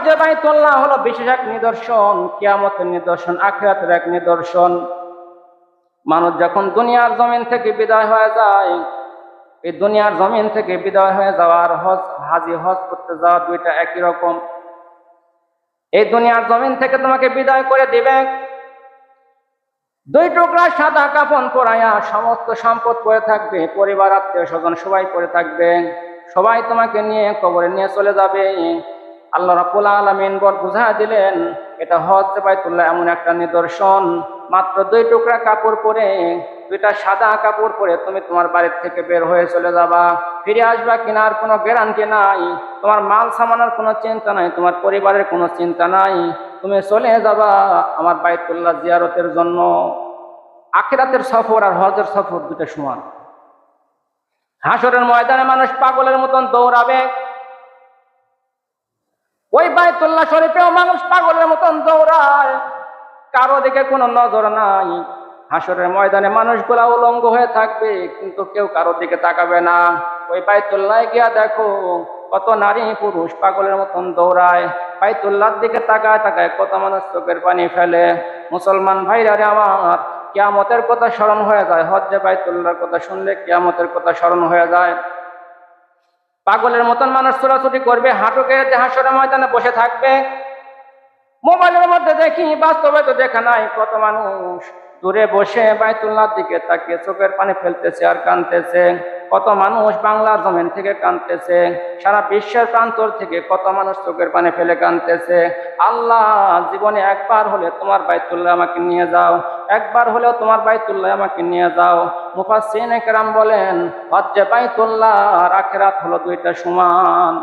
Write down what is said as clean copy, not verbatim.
হজ্জে বাইতুল্লাহ হলো বিশেষ এক নিদর্শন, কিয়ামতের নিদর্শন, আখিরাতের এক নিদর্শন। মানুষ যখন দুনিয়ার জমিন থেকে বিদায় হয়ে যায়, এই দুনিয়ার জমিন থেকে বিদায় হয়ে যাওয়ার হাজি হজ করতে যাওয়া দুইটা একই রকম। এই দুনিয়ার জমিন থেকে তোমাকে বিদায় করে দিবে, দুই টুকরা সাদা কাফন পরাইয়া, সমস্ত সম্পদ পড়ে থাকবে, পরিবার আত্মীয় স্বজন সবাই পড়ে থাকবে, সবাই তোমাকে নিয়ে কবরে নিয়ে চলে যাবে। আল্লাহ রাব্বুল আলামিন বুঝা দিলেন এটা হজ্জে বাইতুল্লাহ এমন একটা নিদর্শন, মাত্র দুই টুকরা কাপড় পরে, দুইটা সাদা কাপড় পরে তুমি তোমার বাড়ির থেকে বের হয়ে চলে যাবা। ফিরে আসবা কিনার কোনো গ্যারান্টি নাই, তোমার মাল সামানের কোনো চিন্তা নাই, তোমার পরিবারের কোনো চিন্তা নাই, তুমি চলে যাবা আমার বাইতুল্লাহ জিয়ারতের জন্য। আখিরাতের সফর আর হজের সফর দুটো সমান। হাসরের ময়দানে মানুষ পাগলের মতন দৌড়াবে, ওই বাইতুল্লাহ শরীফেও মানুষ পাগলের মতন দৌড়ায়, কারো দিকে কোনো নজর নাই। হাসরের ময়দানে মানুষগুলা উলঙ্গ হয়ে থাকবে, কিন্তু কেউ কারোর দিকে তাকাবে না। ওই বাইতুল্লাহ গিয়া দেখো কত নারী পুরুষ পাগলের মতন দৌড়ায়, বাইতুল্লাহর দিকে তাকায় তাকায় কত মানুষ চোখের পানি ফেলে। মুসলমান ভাইরা রে আমার, কিয়ামতের কথা স্মরণ হয়ে যায়, হজ্জে বাইতুল্লাহর কথা শুনলে কিয়ামতের কথা স্মরণ হয়ে যায়। পাগলের মতন মানুষ ছোটাছুটি করবে, হাঁটু গেড়ে হাসরের ময়দানে বসে থাকবে। মোবাইলের মধ্যে দেখি, বাস্তবে তো দেখা নাই, কত মানুষ দূরে বসে বাইতুল্লাহর দিকে তাকিয়ে চোখের পানি ফেলতেছে আর কাঁদতেছে। কত মানুষ বাংলার জমিন থেকে কাঁদতেছে, সারা বিশ্বের প্রান্তর থেকে কত মানুষ চোখের পানি ফেলে কাঁদতেছে। আল্লাহ, জীবনে একবার হলে তোমার বাইতুল্লাহ আমাকে নিয়ে যাও, একবার হলেও তোমার বাইতুল্লাহ আমাকে নিয়ে যাও। মুফাসসিরিনে কেরাম বলেন হজ্জে বাইতুল্লাহ আর আখিরাত হলো দুইটা সমান।